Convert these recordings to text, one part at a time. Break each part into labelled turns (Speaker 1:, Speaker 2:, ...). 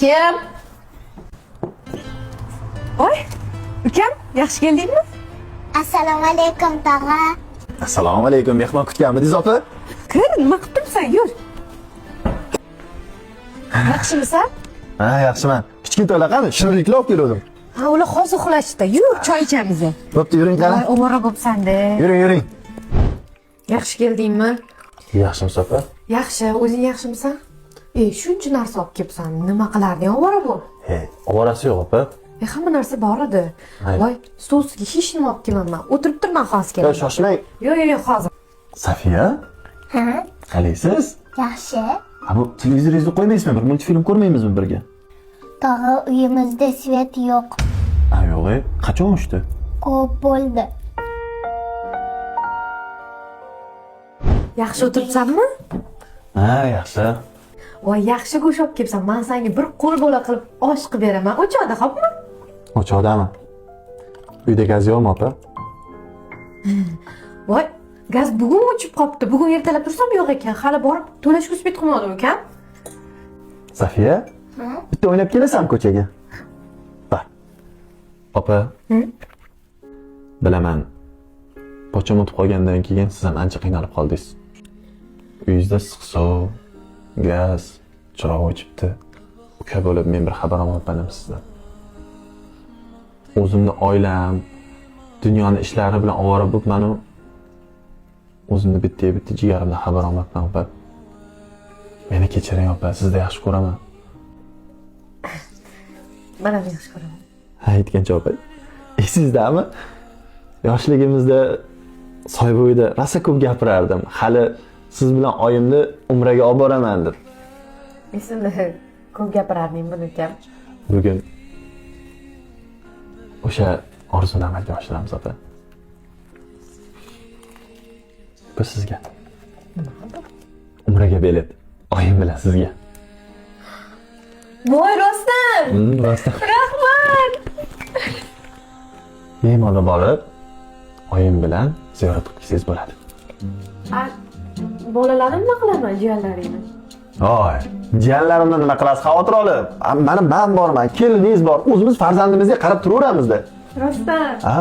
Speaker 1: Kim? Oy, ukam, yaxshi keldingmi?
Speaker 2: Assalomu alaykum tog'a.
Speaker 3: Assalomu alaykum. Mehmon kutganmidingiz opa?
Speaker 1: Kir, nima qilib turibsan? Yur. Yaxshimisan?
Speaker 3: Ha, yaxshiman. Kichkintoylar qani? Shirinliklar olib keldim.
Speaker 1: Ha, ular hozir uxlashdi. Yur, choy ichamiz.
Speaker 3: Bo'pti, yuring qani.
Speaker 1: Voy, ovora bo'psan-da.
Speaker 3: Yuring.
Speaker 1: Yaxshi keldingmi?
Speaker 3: Yaxshimisiz opa?
Speaker 1: Yaxshi, o'zing yaxshimisan? Shuncha narsa olib kelibsan. Nima qilarding, ovora bu?
Speaker 3: Ovorasi yo'q opa.
Speaker 1: Hamma narsa bor edi. Voy, stol ustiga hech nima olib kelmadim. O'tirib turman hozir
Speaker 3: Yo'q,
Speaker 1: kelaman.
Speaker 3: shoshmang.
Speaker 1: Yo'q, hozir.
Speaker 3: Safiya,
Speaker 2: Ha?
Speaker 3: qalaysiz?
Speaker 2: Yaxshi.
Speaker 3: Ha, bu televizoringizni qo'ymaysizmi? Bir multfilm ko'rmaymizmi birga?
Speaker 2: Tog'a uyimizda svet yo'q.
Speaker 3: Ha, yo'q. Qachon o'chdi?
Speaker 2: Ko'p bo'ldi.
Speaker 1: Yaxshi o'tiribsanmi?
Speaker 3: Ha, yaxshi.
Speaker 1: Voy, yaxshi go'sht olib kelibsan. Men senga bir qo'l bola qilib osh qilib beraman. O'choqda, xo'pmi?
Speaker 3: O'choqdami? Uyda gaz yo'qmi opa?
Speaker 1: Voy, gaz bugun o'chib qopti. Bugun ertalab tursam yo'q ekan. Hali borib to'lashga uspet qilmadim ukam.
Speaker 3: Safiya, bitta o'ynab kelasan ko'chaga. Bar. Opa. Bilaman. Pocham o'tib qolgandan keyin siz ham ancha qiynalib qoldingiz. Uyingizda issiq-suv, gaz, chiroq o'chibdi. Uka bo'lib men bir xabar olmoqman sizdan. O'zimni oilam, dunyoni ishlari bilan ovora bo'libman-u. O'zimni bitta jigarimdan xabar olmoqman opa. Meni kechiring opa, sizni yaxshi ko'raman.
Speaker 1: Men ham yaxshi ko'raman.
Speaker 3: Ha, aytgancha opa. Esizdami? Yoshligimizda soy bo'yida rosa ko'p gapirardim. Hali siz bilan oyimni umraga olib boraman deb.
Speaker 1: Esimda ko'p gapirardingmi ukam?
Speaker 3: Bugun o'sha orzuni amalga oshiramiz opa. Bu sizga. Umraga bilet. Oyim bilan sizga.
Speaker 1: Voy, rostdan.
Speaker 3: Rostdan.
Speaker 1: Rahmat.
Speaker 3: Bemalol borib, oyim bilan ziyorat qilib kelsangiz bo'ladi.
Speaker 1: Bolalarim nima qilaman, jiyanlaringni?
Speaker 3: Voy, jiyanlarimdan nima qilasiz? Xavotir olib. Men borman, keliningiz bor. O'zimiz farzandimizga qarab turaveramizda.
Speaker 1: Rostdan.
Speaker 3: Ha?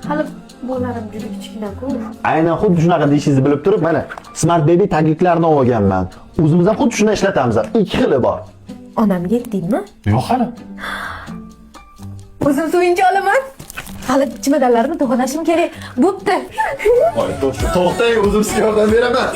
Speaker 1: Hali bolalarim juda kichkina-ku.
Speaker 3: Aynan xuddi shunaqa deyishingizni bilib turib, mana Smart Baby tagliklarini olganman. O'zimiz ham xuddi shuni ishlatamiz. 2 xili bor.
Speaker 1: Onamga aytdingmi?
Speaker 3: Yo'q hali.
Speaker 1: O'zim suyunchi olaman. Hali chimadanlarimni to'g'rilashim kerak. Bo'pti.
Speaker 3: To'xtang, o'zim sizga yordam beraman.